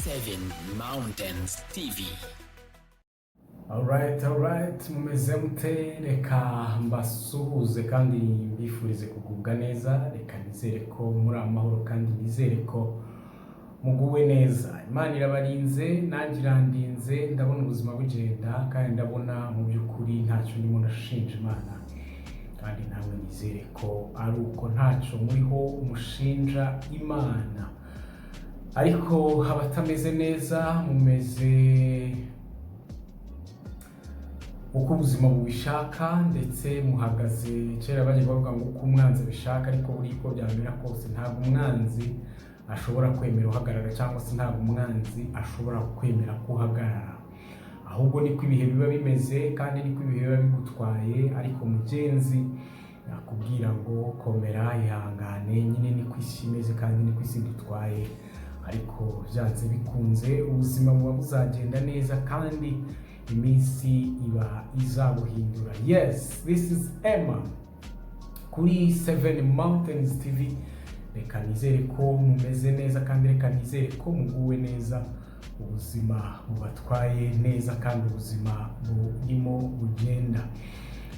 Seven Mountains TV. Alright, mumeze mute, reka mbasuhuze kandi mbifurize kugubwa neza, reka nizere ko muri amahoro kandi nizere ko muguwe neza. Imana irabarinze, nanjye irandinze, ndabona ubuzima bugenda kandi ndabona mu by'ukuri ntacyo ndimo ndashinja Imana. Kandi namwe nizere ko ari uko ntacyo muriho umushinja Imana. Ariko abatameze neza mumeze uko ubuzima bubishaka ndetse muhagaze kera bajye bavuga ngo uko umwanzi bishaka, ariko buri uko byamera kose ntabwo umwanzi ashobora kwemera uhagarara cyangwa se ntabwo umwanzi ashobora kwemera kuhagarara, ahubwo niko ibihe biba bimeze kandi niko ibihe biba bigutwaye. Ariko mugenzi nakubwira ngo komera, ihangane, nyine niko isi imeze kandi niko isi dutwaye, ariko byanze bikunze ubuzima buba buzagenda neza kandi iminsi iba izabuhindura. Yes, this is Emma kuri Seven Mountains TV. Reka nizere ko mumeze neza kandi reka nizere ko muguwe neza, ubuzima bubatwaye neza kandi ubuzima burimo bugenda.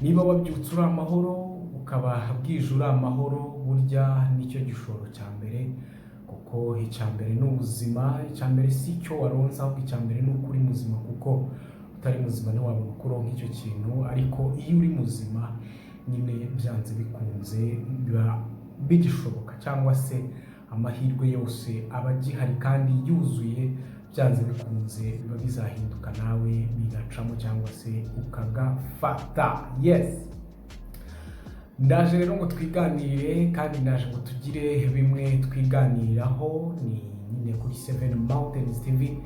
Niba wabyutse uri amahoro ukaba bwije uri amahoro, burya nicyo gishoro cya mbere, kuko icyambere ni ubuzima. Icyambere si icyo waronsa, ahubwo icyambere ni uko uri muzima, kuko utari muzima ntiwabona uko uronka icyo kintu. Ariko iyo uri muzima nyine byanze bikunze biba bigishoboka, cyangwa se amahirwe yose aba agihari kandi yuzuye, byanze bikunze biba bizahinduka nawe bigacamo cyangwa se ukagafata. Yes, ndaje rero ngo twiganire kandi ndaje ngo tugire bimwe twiganiraho. Ni nyine kuri Seven Mountains TV.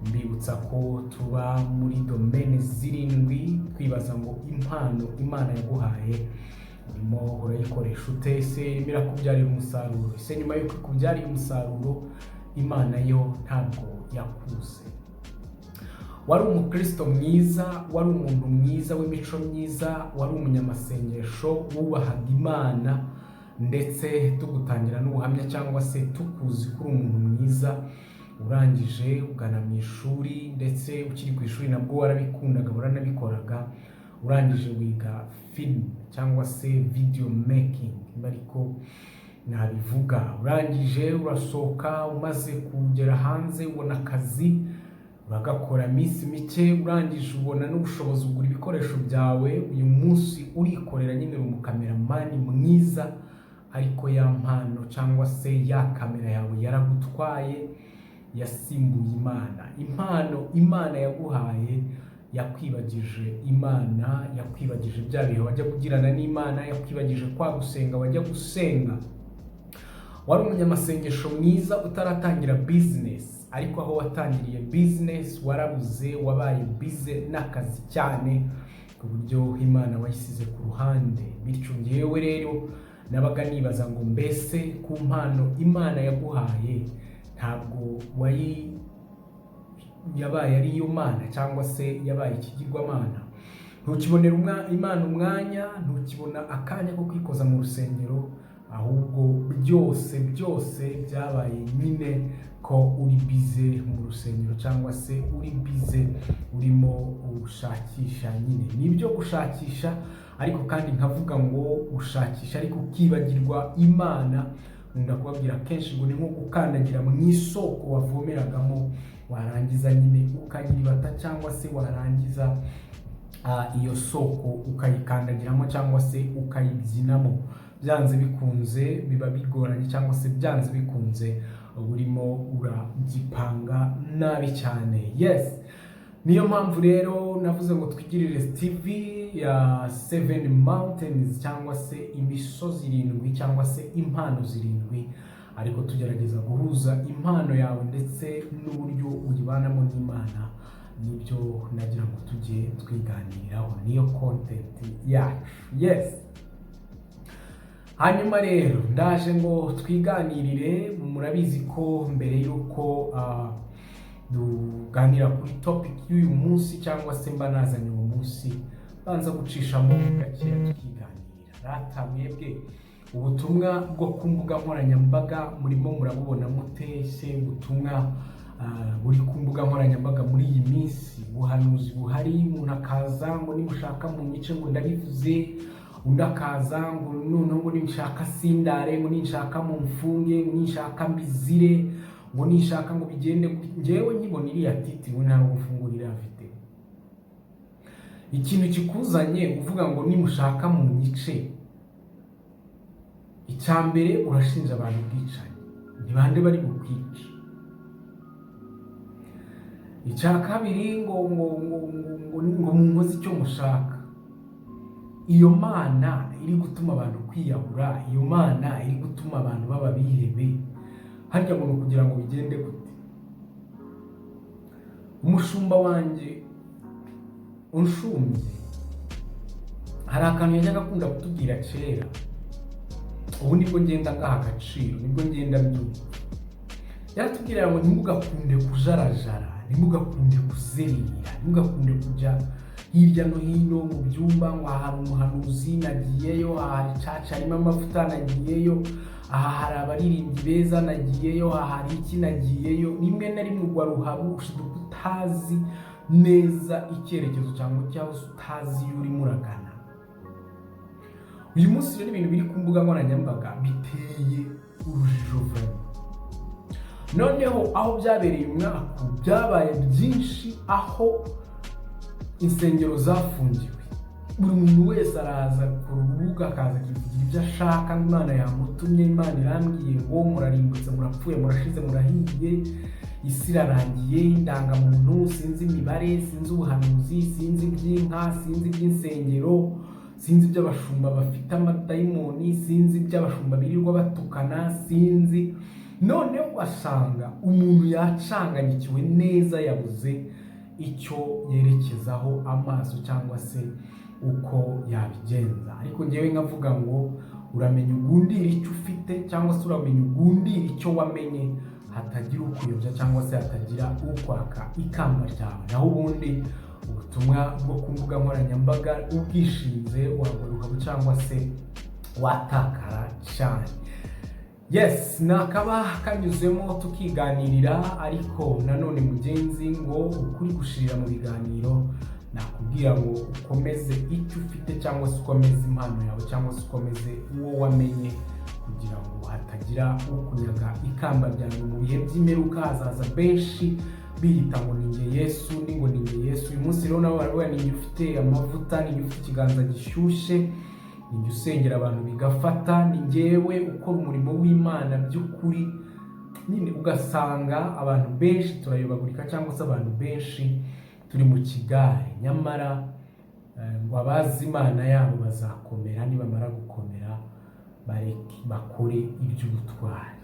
Mbibutsa ko tuba muri domaine zirindwi, twibaza ngo impano Imana yaguhaye urimo urayikoresha ute? Se birakubyarira umusaruro? Se nyuma yo kukubyarira umusaruro Imana yo ntabwo yakuze? Wari umukristo mwiza, wari umuntu mwiza w'imico myiza, wari umunyamasengesho wubahaga Imana, ndetse tugutangira n'ubuhamya cyangwa se tukuzi kuri umuntu mwiza, urangije ugana mu ishuri, ndetse ukiri ku ishuri nabwo warabikundaga uranabikoraga, urangije wiga film cyangwa se video making ariko nabivuga, urangije urasohoka, umaze kugera hanze ubona akazi uragakora iminsi mike, urangije ubona n'ubushobozi ugura ibikoresho byawe, uyu munsi urikorera, nyine uri umukameramani mwiza, ariko ya mpano cyangwa se ya kamera yawe yaragutwaye, yasimbuye Imana. Impano Imana yaguhaye yakwibagije Imana, yakwibagije bya bihe wajya kugirana n'Imana, yakwibagije kwa gusenga wajya gusenga. Wari umunyamasengesho mwiza utaratangira business, ariko aho watangiriye business warabuze, wabaye busy n'akazi cyane ku buryo Imana wayisize ku ruhande. Bityo ngewe rero nabaga nibaza ngo mbese ku mpano Imana yaguhaye ntabwo yabaye ari yo Mana, cyangwa se yabaye ikigirwamana? Ntukibonera Imana umwanya, ntukibona akanya ko kwikoza mu rusengero, ahubwo byose byabaye nyine ko uri bize mu rusengero, cyangwa se uri bize urimo ushakisha. Nyine nibyo gushakisha, ariko kandi nkavuga ngo ushakisha ariko ukibagirwa Imana. Nkunda kubabwira kenshi ngo ni nko gukandagira mu isoko wavomeragamo, warangiza nyine ukayibata, cyangwa se warangiza iyo soko ukayikandagiramo cyangwa se ukayibyinamo, byanze bikunze biba bigoranye, cyangwa se byanze bikunze urimo uragipanga nabi cyane. Yes, niyo mpamvu rero navuze ngo twigirire TV ya Seven Mountains, cyangwa se imisozi irindwi, cyangwa se impano zirindwi, ariko tugerageza guhuza impano yawe ndetse n'uburyo uyibanamo n'Imana. Nibyo nagira ngo tujye twiganiraho, niyo content yacu. Yes, hanyuma rero ndaje ngo twiganirire. Murabizi ko mbere yuko tuganira kuri topic y'uyu munsi, cyangwa se mba nazanye uwo munsi, banza gucishamo gakeya tukiganirira. Rata mwebwe ubutumwa bwo ku mbuga nkoranyambaga murimo murabubona mute? Se ubutumwa buri ku mbuga nkoranyambaga muri iyi minsi, ubuhanuzi buhari, umuntu akaza ngo nimushaka mu nyice ngo ndabivuze, undi akaza ngo noneho ngo ninshaka sindare, ngo ninshaka mu mfunge, ngo ninshaka mbizire, ngo ninshaka ngo bigende. Njyewe nkibona iriya titi ngo nta gufungurira afite ikintu kikuzanye uvuga ngo nimushaka mu nyice. Icyambere urashinja abantu bwicanyi, ni bande bari bukwica? Icya kabiri ngo munkoze icyo mushaka. Iyo mana iri gutuma abantu kwiyahura, iyo mana iri gutuma abantu baba bihebe, harya ngo kugira ngo bigende gute? Umushumba wanjye unshumbye hari akantu yajyaga akunda kutubwira kera, ubu nibwo ngenda ngaha agaciro, nibwo ngenda mbyumva. Yaratubwira ngo ntimugakunde kujarajara, ntimugakunde kuzerera, ntimugakunde kujya hirya no hino mu byumba ngo aha hari umuhanuzi nagiyeyo, aha hari caca harimo amavuta nagiyeyo, aha hari abaririmbyi beza nagiyeyo, aha hari iki nagiyeyo. Rimwe na rimwe ugwa ruhabu ushiduka utazi neza icyerekezo cyangwa cyangwa utazi iyo urimo uragana. Uyu munsi rero ibintu biri ku mbuga nkoranyambaga biteye urujijo vuba. Noneho aho byabereye umwaka byabaye byinshi, aho insengero zafungiwe, buri muntu wese araza ku rubuga akaza akivugira ibyo ashaka. Imana yamutumye, Imana irambwiye ngo murarimbutse, murapfuye, murashize, murahiye, isi irarangiye, indangamuntu, sinzi imibare, sinzi ubuhanuzi, sinzi iby'inka, sinzi iby'insengero, sinzi iby'abashumba bafite amadayimoni, sinzi iby'abashumba birirwa batukana, sinzi. Noneho ugasanga umuntu yacanganyikiwe neza, yabuze icyo yerekezaho amaso cyangwa se uko yabigenza. Ariko ngewe nkavuga ngo uramenya ugundira icyo ufite, cyangwa se uramenya ugundira icyo wamenye, hatagira ukuyobya cyangwa se hatagira ukwaka ikamba ryawe. Naho ubundi ubutumwa bwo ku mbuga nkoranyambaga ubwishinze wagaruka cyangwa se watakara cyane. Yes, nakaba kanyuzemo tukiganirira, ariko nanone mugenzi ngo ukuri gushirira mu biganiro, nakubwira ngo ukomeze icyo ufite cyangwa se ukomeze impano yawe cyangwa se ukomeze uwo wamenye, kugira ngo hatagira ukunyaga ikamba ryawe. Mu bihe by'imperuka hazaza benshi biyita ngo ninjye Yesu, ngo ninjye Yesu. Uyu munsi rero nawe baravuga ninjye ufite amavuta, ninjye ufite ikiganza gishyushye, ninjye usengera abantu bigafata, ni njyewe ukora umurimo w'Imana by'ukuri. Nyine ugasanga abantu benshi turayobagurika, cyangwa se abantu benshi turi mu kigare. Nyamara ngo abazi Imana yabo bazakomera, nibamara gukomera bakore iby'ubutwari.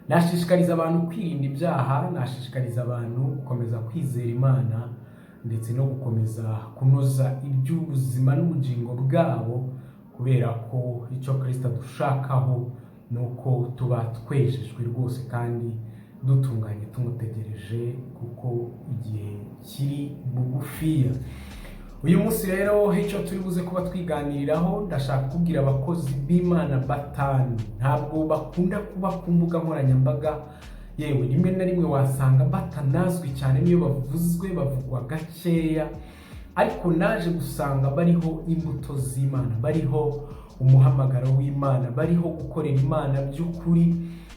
Nashishikariza abantu kwirinda ibyaha, nashishikariza abantu gukomeza kwizera Imana, ndetse no gukomeza kunoza iby'ubuzima n'ubugingo bwabo, kubera ko icyo Kristo adushakaho ni uko tuba twejejwe rwose kandi dutunganye tumutegereje, kuko igihe kiri bugufiya. Uyu munsi rero icyo turi buze kuba twiganiriraho, ndashaka kubwira abakozi b'Imana batanu ntabwo bakunda kuba ku mbuga nkoranyambaga. Yewe rimwe na rimwe wasanga batanazwi cyane, niyo bavuzwe bavugwa gakeya, ariko naje gusanga bariho imbuto z'Imana, bariho umuhamagaro w'Imana, bariho gukorera Imana by'ukuri,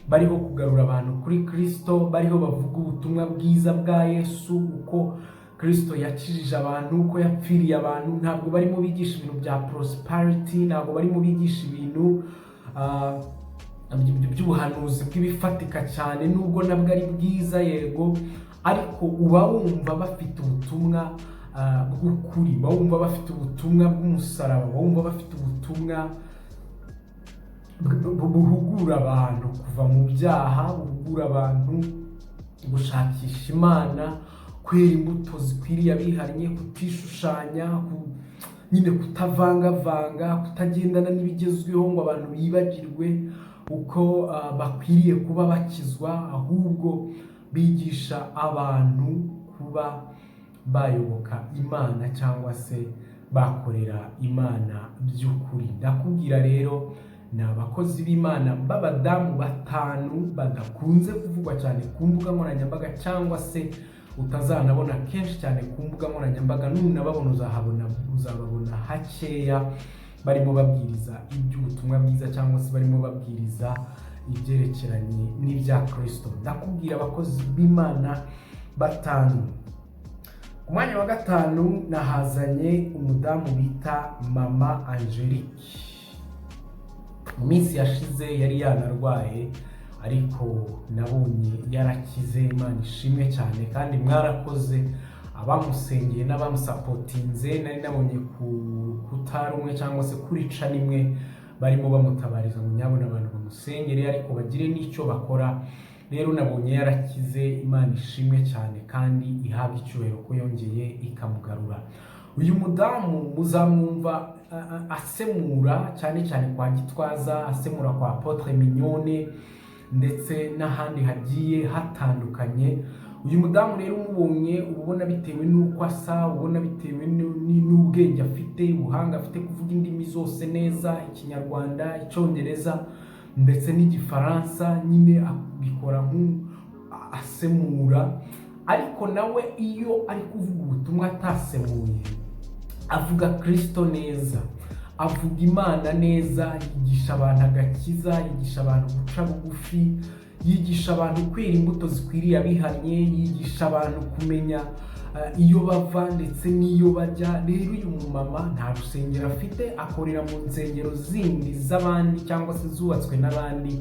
bariho kugarura abantu kuri Kristo, bariho bavuga ubutumwa bwiza bwa Yesu, uko Kristo yakijije abantu, uko yapfiriye abantu. Ntabwo barimo bigisha ibintu bya prosperity, ntabwo barimo bigisha ibintu by'ubuhanuzi bw'ibifatika cyane, nubwo nabwo ari bwiza yego, ariko uba wumva bafite ubutumwa bw'ukuri, bawumva bafite ubutumwa bw'umusaraba, bawumva bafite ubutumwa buhugura abantu kuva mu byaha, buhugura abantu gushakisha Imana, kwera imbuto zikwiriye abihannye, kutishushanya, nyine kutavangavanga, kutagendana n'ibigezweho ngo abantu bibagirwe uko bakwiriye kuba bakizwa, ahubwo bigisha abantu kuba bayoboka Imana cyangwa se bakorera Imana by'ukuri. Ndakubwira rero ni abakozi b'Imana b'abadamu batanu badakunze kuvugwa cyane ku mbuga nkoranyambaga, cyangwa se utazanabona kenshi cyane ku mbuga nkoranyambaga. Nunababona uzababona hakeya barimo babwiriza iby'ubutumwa bwiza, cyangwa se barimo babwiriza ibyerekeranye n'ibya Kristo. Ndakubwira abakozi b'Imana batanu. Ku mwanya wa gatanu nahazanye umudamu bita Mama Angelique. Mu minsi yashize yari yanarwaye, ariko nabonye yarakize, Imana ishimwe cyane, kandi mwarakoze abamusengeye n'abamusapotinze. Nari nabonye kutarumwe cyangwa se kuri canimwe barimo bamutabariza ngo nyabona abantu bamusengere ariko bagire n'icyo bakora. Rero nabonye yarakize, Imana ishimwe cyane kandi ihabwa icyubahiro ko yongeye ikamugarura. Uyu mudamu muzamwumva asemura cyane cyane kwa Gitwaza, asemura kwa Apotre Mignone ndetse n'ahandi hagiye hatandukanye. Uyu mudamu rero umubonye ubona bitewe n'uko asa, ubona bitewe n'ubwenge afite, ubuhanga afite, kuvuga indimi zose neza, Ikinyarwanda, Icyongereza ndetse n'Igifaransa, nyine abikora asemura. Ariko nawe iyo ari kuvuga ubutumwa atasemuye, avuga Kristo neza, avuga Imana neza, yigisha abantu agakiza, yigisha abantu guca bugufi, yigisha abantu kwera imbuto zikwiriye abihannye, yigisha abantu kumenya iyo bava ndetse n'iyo bajya. Rero uyu mumama nta rusengero afite, akorera mu nsengero zindi z'abandi cyangwa se zubatswe n'abandi,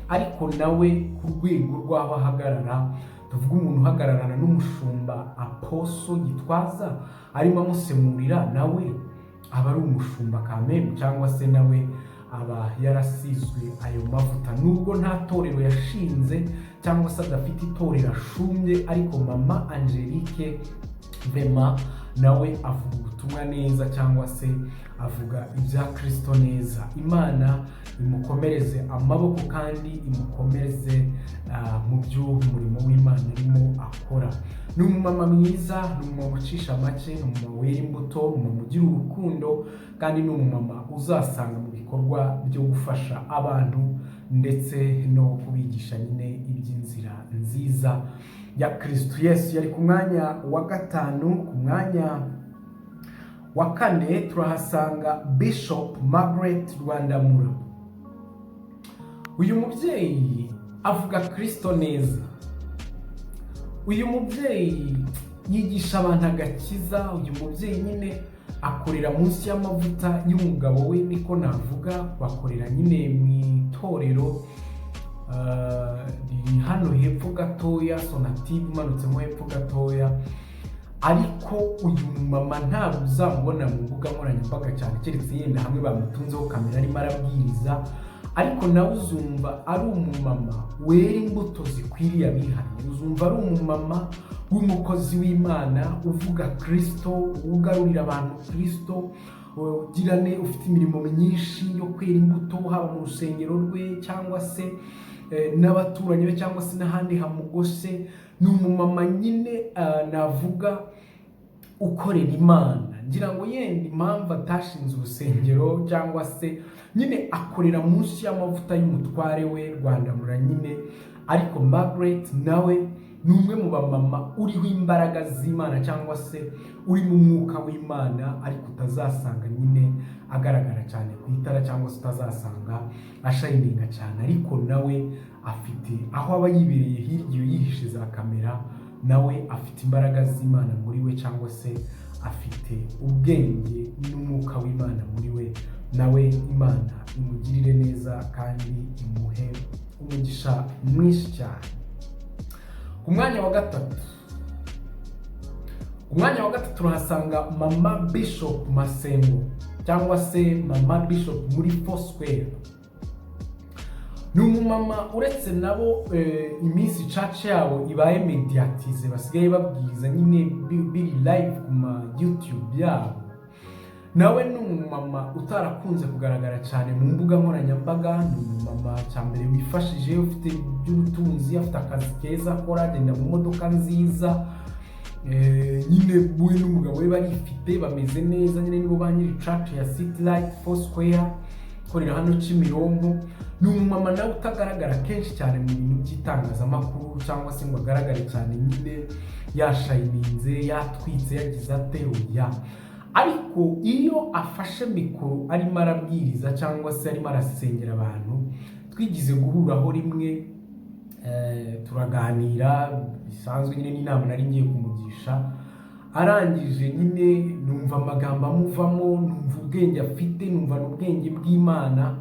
ariko nawe ku rwego rw'aho ahagarara, tuvuga umuntu uhagararana n'umushumba Apostle Gitwaza arimo amusemurira, nawe aba ari umushumba kameme, cyangwa se nawe aba yarasizwe ayo mavuta. Nubwo nta torero yashinze cyangwa se adafite itorero ashumbye, ariko Mama Angelique vema nawe avuga ubutumwa neza, cyangwa se avuga ibya Kristo neza. Imana imukomereze amaboko kandi imukomereze mu by'umurimo w'Imana arimo akora. Ni umumama mwiza, ni umumama ucisha make, ni umumama wera imbuto, ni umumama ugira urukundo, kandi ni umumama uzasanga mu bikorwa byo gufasha abantu ndetse no kubigisha nyine iby'inzira nziza ya Kristo Yesu. Yari ku mwanya wa gatanu. Ku mwanya wa kane turahasanga Bishop Margaret Rwandamura. Uyu mubyeyi avuga Kristo neza. Uyu mubyeyi yigisha abantu agakiza. Uyu mubyeyi nyine akorera munsi y'amavuta y'umugabo we, niko navuga. Bakorera nyine mu itorero riri hano hepfo gatoya, Sonatube umanutsemo hepfo gatoya. Ariko uyu mama ntabwo uzamubona mu mbuga nkoranyambaga cyane, keretse yenda hamwe bamutunzeho kamera arimo arabwiriza. Ariko nawe uzumva ari umumama wera imbuto zikwiriye abihannye. Uzumva ari umumama w'umukozi w'Imana uvuga Kristo, ugarurira abantu Kristo, ugirane ufite imirimo myinshi yo kwera imbuto, haba mu rusengero rwe cyangwa se n'abaturanyi be cyangwa se n'ahandi hamugose. Ni umumama nyine navuga ukorera Imana. Ngira ngo yenda impamvu atashinze urusengero cyangwa se nyine akorera munsi y'amavuta y'umutware we Rwandamura nyine. Ariko Margaret nawe ni umwe mu bamama uriho imbaraga z'Imana cyangwa se uri mu mwuka w'Imana, ariko utazasanga nyine agaragara cyane ku itara cyangwa se utazasanga ashayininga cyane. Ariko nawe afite aho aba yibereye hirya iyo yihishe za kamera, nawe afite imbaraga z'Imana muri we, cyangwa se afite ubwenge n'umwuka w'Imana muri we. Nawe Imana imugirire neza kandi imuhe umugisha mwinshi cyane. Ku mwanya wa gatatu turahasanga Mama Bishop Masengo, cyangwa se Mama Bishop muri Foursquare. Ni umumama uretse nabo iminsi church yabo ibaye mediatize, basigaye babwiriza nyine biri live ku ma YouTube yabo. Nawe ni umumama utarakunze kugaragara cyane mu mbuga nkoranyambaga. Ni umumama cyambere wifashije, ufite by'ubutunzi, afite akazi keza akora, agenda mu modoka nziza. Nyine we n'umugabo we barifite, bameze neza, nyine nibo ba nyiri church ya City Light Foursquare. ukorera hano Kimironko. Ni umumama nawe utagaragara kenshi cyane mu bintu by'itangazamakuru cyangwa se ngo agaragare cyane nyine yashayininze, yatwitse, yagize ate oya. Ariko iyo afashe mikoro arimo arabwiriza cyangwa se arimo arasengera abantu, twigize guhuraho rimwe turaganira bisanzwe nyine n'inama nari ngiye kumugisha, arangije nyine numva amagambo amuvamo, numva ubwenge afite, numva n'ubwenge bw'Imana,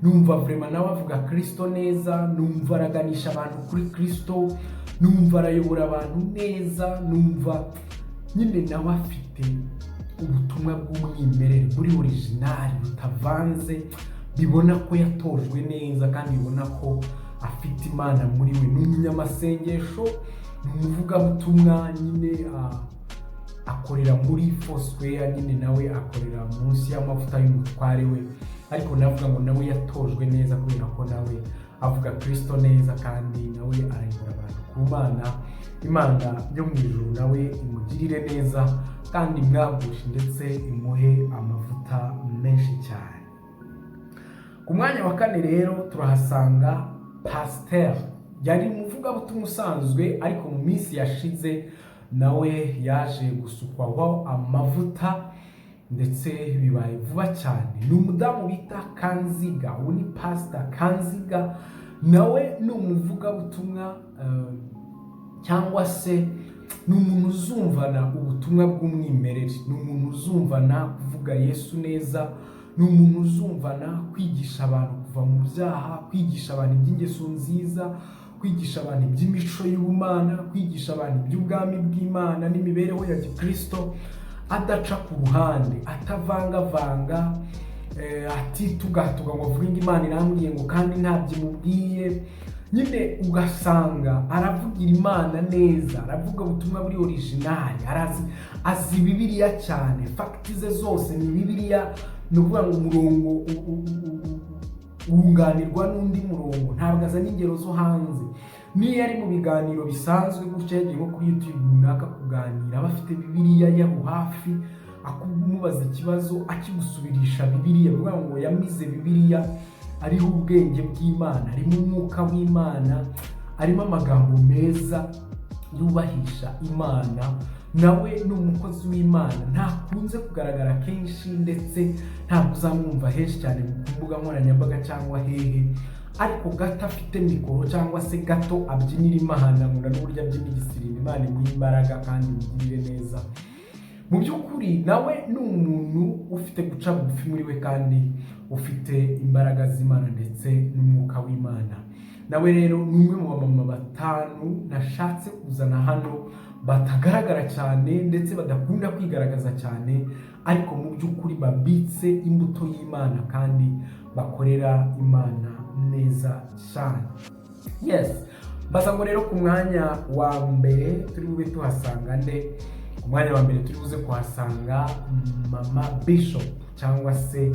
numva vraiment nawe avuga Kristo neza, numva araganisha abantu kuri Kristo, numva arayobora abantu neza, numva nyine nawe afite ubutumwa bw'umwimerere buri original butavanze, bibona ko yatojwe neza kandi bibona ko afite Imana muri we. Ni umunyamasengesho, ni umuvugabutumwa nyine akorera muri Foursquare, nyine nawe akorera munsi y'amavuta y'umutware we, ariko navuga ngo nawe yatojwe neza kubera ko nawe avuga Kristo neza kandi nawe arayobora abantu ku Mana. Imana yo mu ijuru nawe imugirire neza kandi mwagushe ndetse imuhe amavuta menshi cyane. Ku mwanya wa kane rero turahasanga Pasteur, yari umuvugabutumwa usanzwe ariko mu minsi yashize nawe yaje gusukwaho amavuta ndetse bibaye vuba cyane. Ni umudamu bita Kanziga, ubu ni Pastor Kanziga, nawe ni umuvugabutumwa cyangwa se ni umuntu uzumvana ubutumwa bw'umwimerere, ni umuntu uzumvana kuvuga Yesu neza, ni umuntu uzumvana kwigisha abantu kuva mu byaha, kwigisha abantu iby'ingeso nziza, kwigisha abantu iby'imico y'ubumana, kwigisha abantu iby'ubwami bw'Imana n'imibereho ya Gikristo, adaca ku ruhande, atavangavanga, atitugatuga ngo avuge ngo Imana irambwiye ngo kandi ntabyo imubwiye. Nyine ugasanga aravugira Imana neza, aravuga ubutumwa buri original, azi Bibiliya cyane, fakiti ze zose ni Bibiliya, ni ukuvuga ngo umurongo wunganirwa n'undi murongo, ntabwo azana ingero zo hanze. Niyo ari mu biganiro bisanzwe gutya yagiye nko kuri YouTube runaka kuganira, aba afite Bibiliya yaho hafi, akumubaza ikibazo akigusubirisha Bibiliya, bivuga ngo yamize Bibiliya, ariho ubwenge bw'Imana, arimo umwuka w'Imana, arimo amagambo meza yubahisha Imana. Nawe ni umukozi w'Imana, ntakunze kugaragara kenshi ndetse ntabwo uzamwumva henshi cyane ku mbuga nkoranyambaga cyangwa hehe, ariko gato afite mikoro cyangwa se gato abyinira Imana, nkunda n'uburyo abyinira igisirima, Imana imuha imbaraga kandi imugirire neza. Mu by'ukuri nawe ni umuntu ufite guca bugufi muri we kandi ufite imbaraga z'Imana ndetse n'umwuka w'Imana. Nawe rero ni umwe mu bamama batanu nashatse kuzana hano batagaragara cyane ndetse badakunda kwigaragaza cyane, ariko mu by'ukuri babitse imbuto y'Imana kandi bakorera Imana neza cyane. Yes, basanga rero ku mwanya wa mbere turi bube tuhasanga nde? Ku mwanya wa mbere turi buze kuhasanga Mama Bishop cyangwa se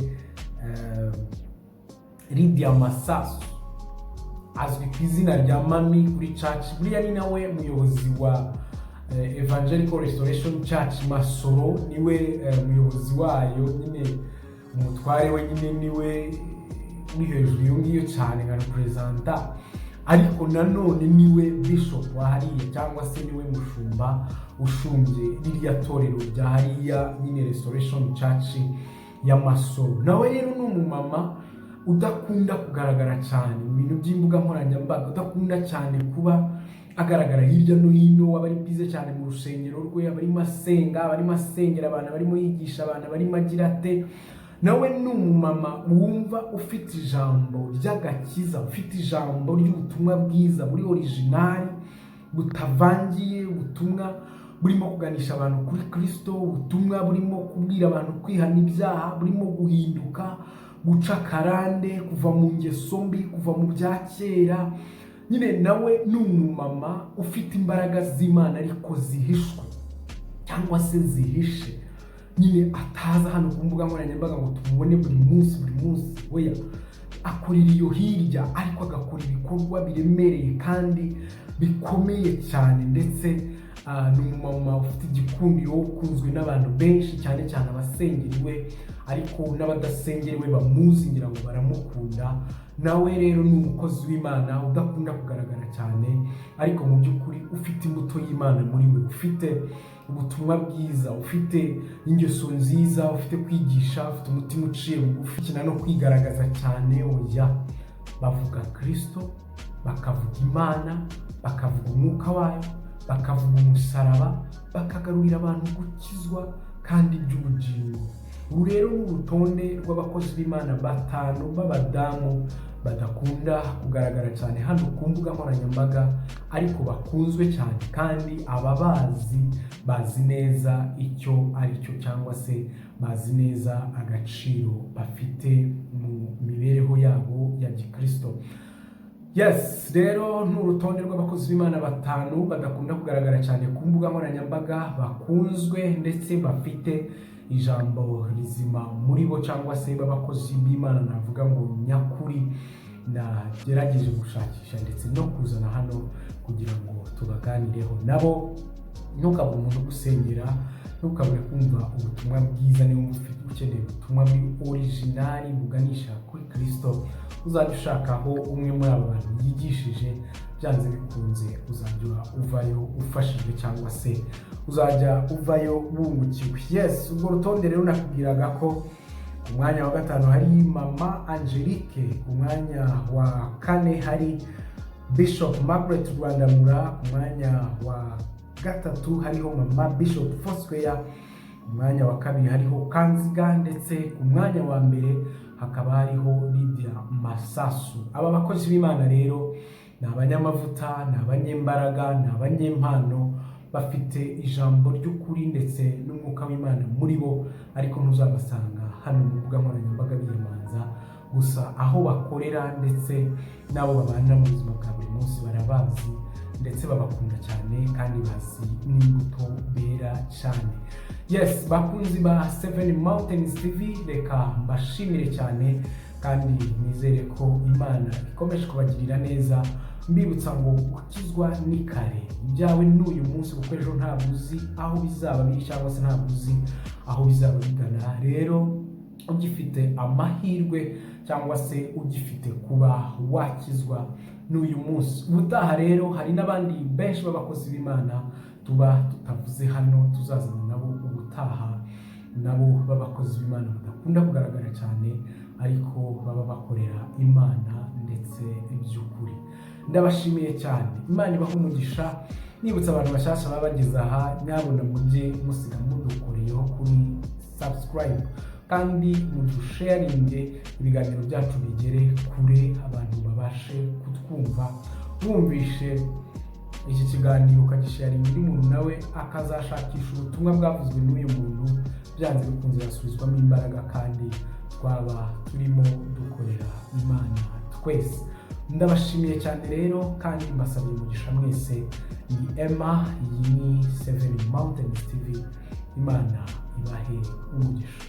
Lydia Masasu, azwi ku izina rya Mami kuri church. Buriya ni nawe muyobozi wa Evangelical Restoration Church Masoro, niwe muyobozi wayo, nyine umutware we nyine niwe uri hejuru iyo ngiyo cyane nka representa, ariko nanone niwe bishop wahariye cyangwa se niwe mushumba ushumbye ririya torero rya hariya nyine Restoration Church ya Masoro. Nawe rero ni umumama udakunda kugaragara cyane mu bintu by'imbuga nkoranyambaga, udakunda cyane kuba agaragara hirya no hino, aba ari bize cyane mu rusengero rwe, abarimo asenga, abarimo asengera abantu, abarimo yigisha abantu, abarimo agira ate. Nawe ni umumama wumva ufite ijambo ry'agakiza, ufite ijambo ry'ubutumwa bwiza buri original, butavangiye, ubutumwa burimo kuganisha abantu kuri Kristo, ubutumwa burimo kubwira abantu kwihana ibyaha, burimo guhinduka, guca karande, kuva mu ngeso mbi, kuva mu bya kera. Nyine nawe ni umumama ufite imbaraga z'Imana ariko zihishwe cyangwa se zihishe, nyine ataza hano ku mbuga nkoranyambaga ngo tumubone buri munsi. Oya, akorera iyo hirya ariko agakora ibikorwa biremereye kandi bikomeye cyane ndetse ni umumama ufite igikundiro, ukunzwe n'abantu benshi, cyane cyane abasengeriwe ariko n'abadasengeriwe bamuzi ngira ngo baramukunda. Nawe rero ni umukozi w'Imana udakunda kugaragara cyane, ariko mu by'ukuri ufite imbuto y'Imana muri we, ufite ubutumwa bwiza, ufite ingeso nziza, ufite kwigisha, ufite umutima uciye bugufi, kina no kwigaragaza cyane. Oya, bavuga Kristo, bakavuga Imana, bakavuga umwuka wayo, bakavuga umusaraba, bakagarurira abantu gukizwa kandi by'ubugingo. Uru rero ni urutonde rw'abakozi b'Imana 5 b'abadamu badakunda kugaragara cyane hano ku mbuga nkoranyambaga, ariko bakunzwe cyane kandi bazi neza icyo ari cyo, cyangwa se bazi neza agaciro bafite mu mibereho yabo ya gikristo. Yes, rero ni urutonde rw'abakozi b'Imana 5 badakunda kugaragara cyane ku mbuga nkoranyambaga, bakunzwe ndetse bafite ijambo rizima muri bo, cyangwa se b'abakozi b'Imana navuga ngo nyakuri. Nagerageje gushakisha ndetse no kuzana hano kugira ngo tubaganireho nabo. Ntukabure umuntu gusengera, ntukabure kumva ubutumwa bwiza. Niba ukeneye ubutumwa original buganisha kuri Kristo, uzajya ushakaho umwe muri aba bantu yigishije, byanze bikunze uzajya uvayo ufashijwe, cyangwa se uzajya uvayo wungukiwe. Yes, ubwo rutonde rero nakubwiraga ko ku mwanya wa 5 hari Mama Angelique, ku mwanya wa 4 hari Bishop Margaret Rwandamura, ku mwanya wa 3 hariho Mama Bishop Fosquare, ku mwanya wa 2 hariho Kanziga, ndetse ku mwanya wa 1 hakaba hariho Lydia Masasu. Aba bakozi b'Imana rero ni abanyamavuta, ni abanyembaraga, ni abanyempano, bafite ijambo ry'ukuri ndetse n'umwuka w'Imana muri bo, ariko ntuzabasanga hano mu mbuga nkoranyambaga biyamanza gusa. Aho bakorera ndetse n'abo babana mu buzima bwa buri munsi barabazi ndetse babakunda cyane, kandi bazi n'imbuto bera cyane. Yes, bakunzi ba 7 Mountains TV, reka mbashimire cyane kandi nizere ko Imana ikomeje kubagirira neza. Mbibutsa ngo gukizwa ni kare, ibyawe n'uyu munsi, kuko ejo ntabwo uzi aho bizaba biri, cyangwa se ntabwo uzi aho bizaba bigana. Rero ugifite amahirwe, cyangwa se ugifite kuba wakizwa n'uyu munsi. Ubutaha rero hari n'abandi benshi b'abakozi b'Imana tuba tutavuze hano, tuzazana nabo ubutaha, nabo b'abakozi b'Imana badakunda kugaragara cyane, ariko baba bakorera Imana ndetse iby'ukuri. Ndabashimiye cyane, Imana ibaha umugisha. Nibutsa abantu bashyashya baba bageze aha, nyabona mujye musiga mudukoreyeho kuri subscribe, kandi mudusharinge ibiganiro byacu bigere kure, abantu babashe kutwumva. Bumvishe iki kiganiro ukagisharinga undi muntu nawe akazashakisha ubutumwa bwavuzwe n'uyu muntu, byanze bikunze yasubizwamo imbaraga, kandi twaba turimo dukorera Imana twese. Ndabashimiye cyane rero, kandi mbasabiye umugisha mwese. Ni Emma, iyi ni 7 Mountains TV. Imana ibahe umugisha.